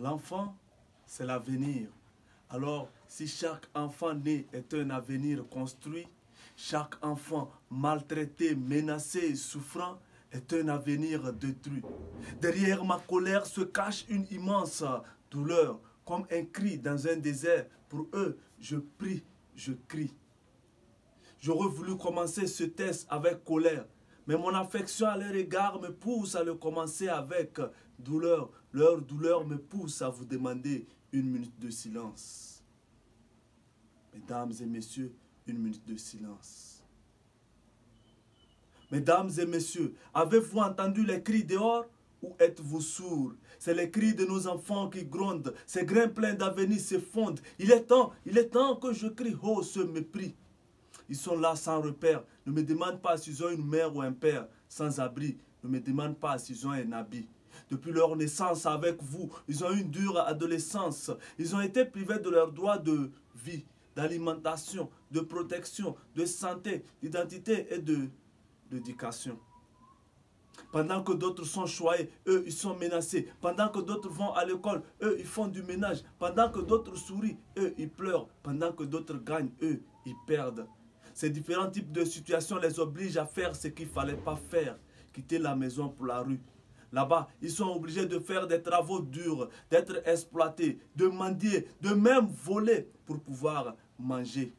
L'enfant, c'est l'avenir. Alors, si chaque enfant né est un avenir construit, chaque enfant maltraité, menacé, souffrant est un avenir détruit. Derrière ma colère se cache une immense douleur, comme un cri dans un désert. Pour eux, je prie, je crie. J'aurais voulu commencer ce test avec colère, mais mon affection à leur égard me pousse à le commencer avec douleur. Leur douleur me pousse à vous demander une minute de silence. Mesdames et messieurs, une minute de silence. Mesdames et messieurs, avez-vous entendu les cris dehors ou êtes-vous sourds? C'est les cris de nos enfants qui grondent, ces grains pleins d'avenir s'effondrent. Il est temps que je crie haut ce mépris. Ils sont là sans repère. Ne me demande pas s'ils ont une mère ou un père sans abri. Ne me demande pas s'ils ont un habit. Depuis leur naissance avec vous, ils ont eu une dure adolescence. Ils ont été privés de leurs droits de vie, d'alimentation, de protection, de santé, d'identité et d'éducation. Pendant que d'autres sont choyés, eux, ils sont menacés. Pendant que d'autres vont à l'école, eux, ils font du ménage. Pendant que d'autres sourient, eux, ils pleurent. Pendant que d'autres gagnent, eux, ils perdent. Ces différents types de situations les obligent à faire ce qu'il ne fallait pas faire. Quitter la maison pour la rue. Là-bas, ils sont obligés de faire des travaux durs, d'être exploités, de mendier, de même voler pour pouvoir manger.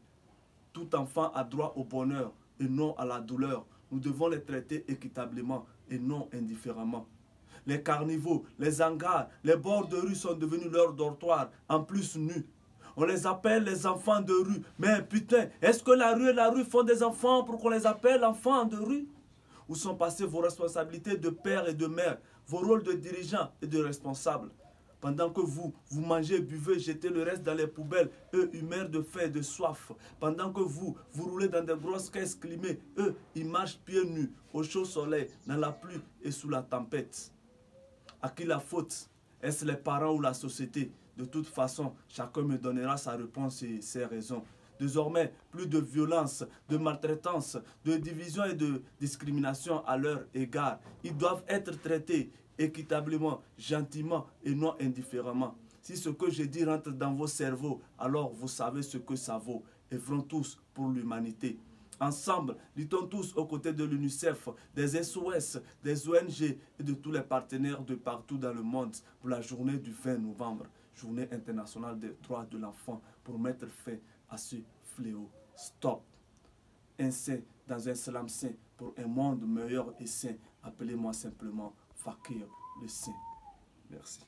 Tout enfant a droit au bonheur et non à la douleur. Nous devons les traiter équitablement et non indifféremment. Les carnivaux, les hangars, les bords de rue sont devenus leurs dortoirs, en plus nus. On les appelle les enfants de rue. Mais putain, est-ce que la rue et la rue font des enfants pour qu'on les appelle enfants de rue? Où sont passées vos responsabilités de père et de mère, vos rôles de dirigeant et de responsable? Pendant que vous mangez, buvez, jetez le reste dans les poubelles, eux, ils meurent de faim et de soif. Pendant que vous roulez dans des grosses caisses climées, eux, ils marchent pieds nus, au chaud soleil, dans la pluie et sous la tempête. À qui la faute? Est-ce les parents ou la société? De toute façon, chacun me donnera sa réponse et ses raisons. Désormais, plus de violence, de maltraitance, de division et de discrimination à leur égard. Ils doivent être traités équitablement, gentiment et non indifféremment. Si ce que je dis rentre dans vos cerveaux, alors vous savez ce que ça vaut. Œuvrons tous pour l'humanité. Ensemble, luttons tous aux côtés de l'UNICEF, des SOS, des ONG et de tous les partenaires de partout dans le monde pour la journée du 20 novembre, journée internationale des droits de l'enfant, pour mettre fin à ce fléau. Stop. Un saint dans un salam saint pour un monde meilleur et sain. Appelez-moi simplement Fakir le Saint. Merci.